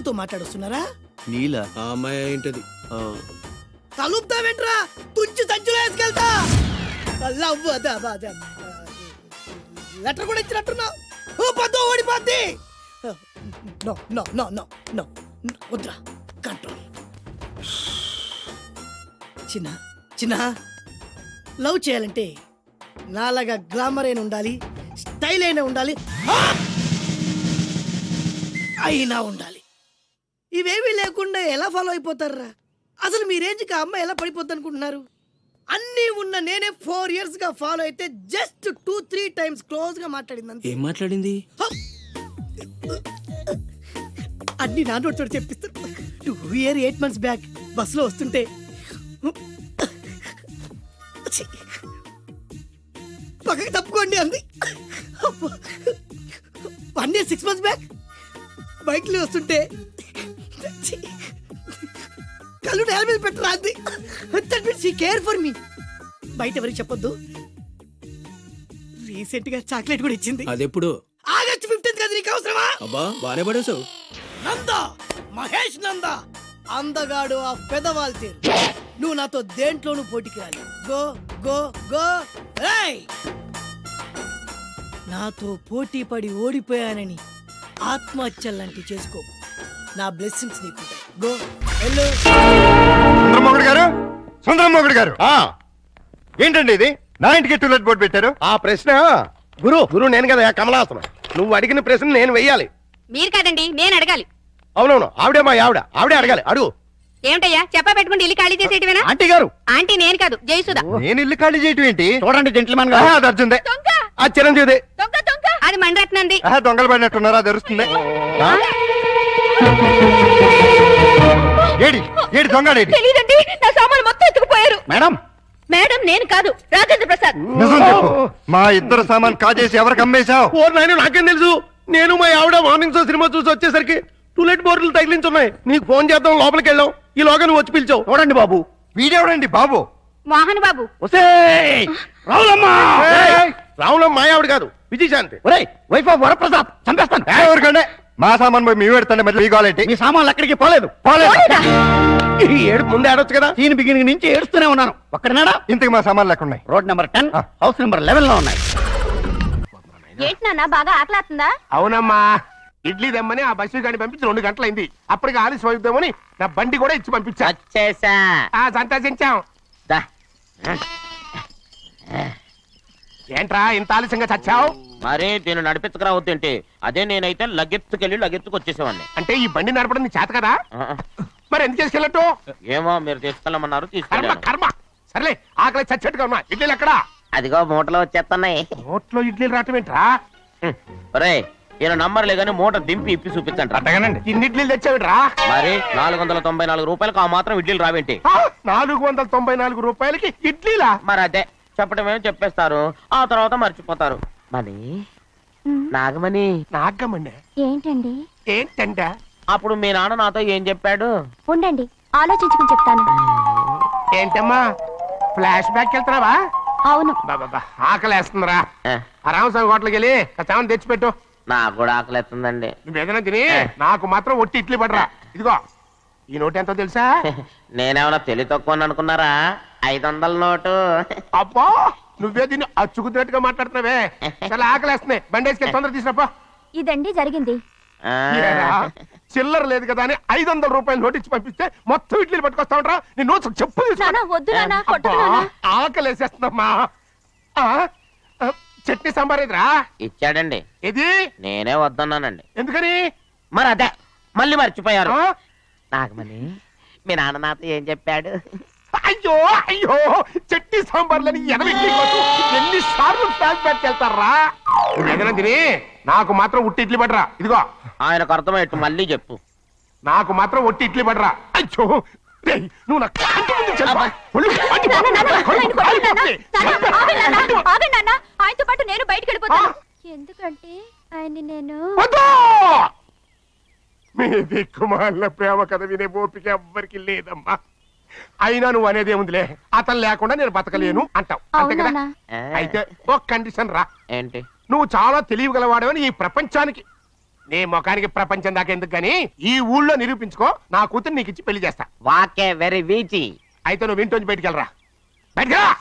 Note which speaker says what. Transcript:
Speaker 1: నీలతో మాట్లాడుస్తున్నారా?
Speaker 2: నీల ఆ అమ్మాయి ఏంటది?
Speaker 1: తలుపుతావేంట్రా? తుంచి సంచులో వేసుకెళ్తా. లెటర్ కూడా ఇచ్చినట్టున్నావు. పద్దు ఓడిపోద్ది. No no no no no వద్దురా, కంట్రోల్. చిన్న చిన్న లవ్ చేయాలంటే నాలాగా గ్లామర్ అయినా ఉండాలి, స్టైల్ అయినా ఉండాలి, అయినా ఉండాలి. ఇవేమీ లేకుండా ఎలా ఫాలో అయిపోతారా? అసలు మీ రేంజ్కి ఆ అమ్మాయి ఎలా పడిపోద్ది అనుకుంటున్నారు? అన్నీ ఉన్న నేనే 4 years గా ఫాలో అయితే జస్ట్ 2-3 times క్లోజ్ గా మాట్లాడింది.
Speaker 2: ఏం మాట్లాడింది?
Speaker 1: అన్ని నా నోటి చోటు చెప్పిస్తారు. 2 years 8 months బ్యాక్ బస్సులో వస్తుంటే పక్కకి తప్పుకోండి అంది. 1 year 6 months బ్యాక్ బైక్లో వస్తుంటే కళ్ళు నేల మీద పెట్టరా అంది. That means she care for me. బయట ఎవరికి చెప్పొద్దు. రీసెంట్ గా చాక్లెట్ కూడా ఇచ్చింది.
Speaker 2: అదెప్పుడు?
Speaker 1: ఆగస్ట్ 15th కదా. నీకు అవసరమా?
Speaker 2: అబ్బా బానే పడేసావు.
Speaker 1: నందా, మహేష్ నందా, అందగాడు ఆ పెదవాల్ తీరు. నువ్వు నాతో దేంట్లోనూ పోటీకి రాలి. Go go go. ఏయ్, నాతో పోటీ పడి ఓడిపోయానని ఆత్మహత్యలాంటి చేసుకో. నా బ్లెస్సింగ్స్ నీకుంటాయి. గో వెళ్ళు.
Speaker 3: సుందరమోగుడు గారు, సుందరమోగుడు గారు, ఏంటండి ఇది? నా ఇంటికి టూలెట్ బోర్డు పెట్టారు.
Speaker 4: ఆ ప్రశ్న గురు నేను కదా కమలాసనం. నువ్వు అడిగిన ప్రశ్న నేను వెయ్యాలి.
Speaker 5: మీరు కాదండి, నేను అడగాలి.
Speaker 4: అవునవును, ఆవిడే మా ఆవిడే అడగాలి. అడుగు.
Speaker 5: ఏమిటయ్యా చెప్పా పెట్టుకుంటే ఇల్లు ఖాళీ చేసేటివేనా?
Speaker 4: ఆంటీ గారు.
Speaker 5: ఆంటీ నేను కాదు, జయసుధ.
Speaker 3: నేను ఇల్లు ఖాళీ చేయటం ఏంటి?
Speaker 4: చూడండి జెంట్లమన్ గారు.
Speaker 3: అది అర్జుందే.
Speaker 5: దొంగ,
Speaker 3: ఆ చిరంజీవిదే.
Speaker 5: దొంగ దొంగ. అది మణిరత్నంది.
Speaker 3: దొంగలు పడినట్టున్నారా? తెలుస్తుంది. ఏడి ఏడి దొంగడేడి?
Speaker 5: తెలీదండి, నా సామాను మొత్తం ఎత్తుకుపోయారు.
Speaker 4: మేడం
Speaker 5: మేడం నేను కాదు, రాజేంద్ర ప్రసాద్.
Speaker 3: నిజం చెప్పు. మా ఇద్దరు సామాన్ కాజేసి ఎవరికి అమ్మేశావు?
Speaker 4: ఓ నాయన, నాకేం తెలుసు? నేను మా ఆవిడ మార్నింగ్ షో సినిమా చూసి వచ్చేసరికి టూలెట్ బోర్డులు తగిలించున్నాయి. నీకు ఫోన్ చేద్దాం లోపలికి వెళ్ళాం. ఈ లోగా నువ్వు వచ్చి పిలిచావు. చూడండి బాబు.
Speaker 3: వీడెవడండి బాబు?
Speaker 5: మోహన్ బాబు.
Speaker 4: రావులమ్మా. రావులమ్మ మా ఆవిడ కాదు, విజయశాంతి. Wife of Varaprasad. చంపేస్తాను.
Speaker 3: ఎవరికంటే మా సామాన్ పోయి మీ పెడతాండి. మరి మీ కాలేంటి?
Speaker 4: మీ సామాన్లు ఎక్కడికి పోలేదు. ఈ ఏడుపు ముందే ఆడొచ్చు కదా. దీని బిగినింగ్ నుంచి ఏడుస్తూనే ఉన్నాను. ఒక్కడనాడా?
Speaker 3: ఇంతకు మా సామాన్లు ఎక్కడ ఉన్నాయి?
Speaker 4: రోడ్ నెంబర్ 10, హౌస్ నెంబర్ 11 లో ఉన్నాయి.
Speaker 5: ఏంటి నాన్న, బాగా ఆకలాతుందా?
Speaker 6: అవునమ్మా, ఇడ్లీ దమ్మని ఆ బస్సు గాని పంపించి 2 గంటలైంది. అప్పటికి ఆలస్యం అవుతామని నా బండి కూడా ఇచ్చి పంపించా. సంతోషించాం. ఏంట్రా ఇంత ఆలస్యంగా చచ్చావు?
Speaker 7: మరే నేను నడిపించకరావద్దేంటి? అదే నేనైతే లగెత్తుకు వచ్చేసేవాడిని.
Speaker 6: అంటే ఈ బండి నడపడం నీ చేత కదా? మరి ఎందుకు చేసుకెళ్ళట్టు?
Speaker 7: ఏమో మీరు తీసుకెళ్ళమన్నారు,
Speaker 6: కర్మ
Speaker 7: తీసుకెళ్ళాను.
Speaker 6: కర్మ. సర్లే, ఆకలి చచ్చేట్టుగా ఉన్నా. ఇడ్లీలు ఎక్కడా?
Speaker 7: అదిగో మూటలో వచ్చేస్తున్నాయి.
Speaker 6: నోట్లో ఇడ్లీలు రావటం ఏంట్రా?
Speaker 7: ఒరే ఈయన నంబర్లే గానీ మూట దింపి ఇప్పి చూపించండి.
Speaker 6: అట్టగానండి. ఇన్ని ఇడ్లీలు తెచ్చావిడ్రా?
Speaker 7: మరి 494 రూపాయలకు ఆ మాత్రం ఇడ్లీలు రావేంటి?
Speaker 6: 494 రూపాయలకి ఇడ్లీలా?
Speaker 7: మరి అదే చెప్పడమేమో చెప్పేస్తారు, ఆ తర్వాత మర్చిపోతారు. మనీ నాగమణి.
Speaker 6: నాగమ్మండి
Speaker 5: ఏంటండి?
Speaker 6: ఏంటంట?
Speaker 7: అప్పుడు మీ నాన్న నాతో ఏం చెప్పాడు?
Speaker 5: ఉండండి, ఆలోచించుకుని చెప్తాను.
Speaker 6: ఏంటమ్మా, ఫ్లాష్ బ్యాక్ వెళ్తున్నావా?
Speaker 5: అవును.
Speaker 6: బాబా ఆకలి వేస్తుందిరా. ఆ రామస్వామి హోటల్కి వెళ్ళి తెచ్చి తెచ్చిపెట్టు.
Speaker 7: నాకు కూడా ఆకలిస్తుందండి.
Speaker 6: నువ్వేదైనా తిని నాకు మాత్రం ఒట్టి ఇడ్లీ పడరా. ఇదిగో ఈ నోటు ఎంతో తెలుసా?
Speaker 7: నేనేమన్నా తెలివి తక్కువ అనుకున్నారా? 500 నోటు.
Speaker 6: అబ్బా, నువ్వే దీన్ని అచ్చుకుతున్నట్టుగా మాట్లాడుతున్నావే. చాలా ఆకలేస్తున్నాయి. బండి వేసుకెళ్ళి తొందర తీసినప్ప.
Speaker 5: ఇదండి జరిగింది.
Speaker 6: చిల్లర లేదు కదా అని 500 రూపాయలు నోటు ఇచ్చి పంపిస్తే మొత్తం ఇడ్లీలు పట్టుకొస్తా ఉంటా. నీ నోట్స్ చెప్పు. ఆకలేసేస్తుందమ్మా. చట్నీ సాంబార్ ఎదురా
Speaker 7: ఇచ్చాడండి.
Speaker 6: ఇది
Speaker 7: నేనే వద్దన్నానండి.
Speaker 6: ఎందుకని?
Speaker 7: మరి అదే మళ్ళీ మర్చిపోయారు. నాగమణి మీ నాన్న నాతో ఏం చెప్పాడు?
Speaker 6: అయ్యో అయ్యో, చట్నీ సాంబార్లని ఎన్నిసార్లు ప్యాక్ వెళ్తారా? నువ్వేదైనా తిని నాకు మాత్రం ఉట్టి ఇడ్లీ పడరా. ఇదిగో
Speaker 7: ఆయనకు అర్థమయ్యట్టు మళ్ళీ చెప్పు.
Speaker 6: నాకు మాత్రం ఒట్టి ఇడ్లీ పడరా. అయ్యో నువ్వు నాకు
Speaker 5: ఆయనతో పాటు నేను బయటకు వెళ్ళిపోతాను. ఎందుకంటే ఆయన నేను
Speaker 6: మీ దిక్కుమాల ప్రేమ కథ వినే ఓపిక ఎవ్వరికి లేదమ్మా. అయినా నువ్వు అనేదేముందిలే, అతను లేకుండా నేను బతకలేను అంటావు, అంతే కదా? అయితే ఒక కండిషన్ రా.
Speaker 7: ఏంటి?
Speaker 6: నువ్వు చాలా తెలియగలవాడవని ఈ ప్రపంచానికి నీ ముఖానికి ప్రపంచం దాకా ఎందుకు గాని ఈ ఊళ్ళో నిరూపించుకో, నా కూతురు నీకు ఇచ్చి పెళ్లి చేస్తా.
Speaker 7: వాకే వెరీ వీచి.
Speaker 6: అయితే నువ్వు ఇంటి నుంచి బయటికి వెళ్ళరా. బయటికి రా.